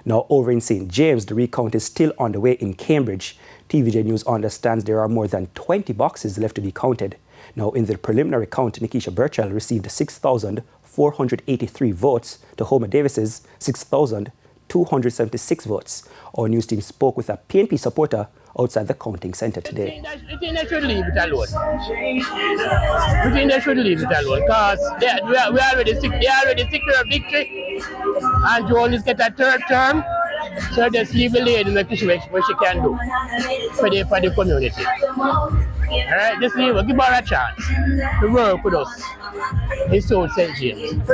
Now, over in St. James, the recount is still on the way in Cambridge. TVJ News understands there are more than 20 boxes left to be counted. Now, in the preliminary count, Nikisha Birchall received 6,483 votes to Homer Davis's 6,276 votes. Our news team spoke with a PNP supporter outside the counting centre today. I think they should leave it alone. I think they should leave it alone because we already secure victory and to only get a third term. So just leave the lady in the situation what she can do for the community. Alright, just leave her, give her a chance to work with us in South St. James.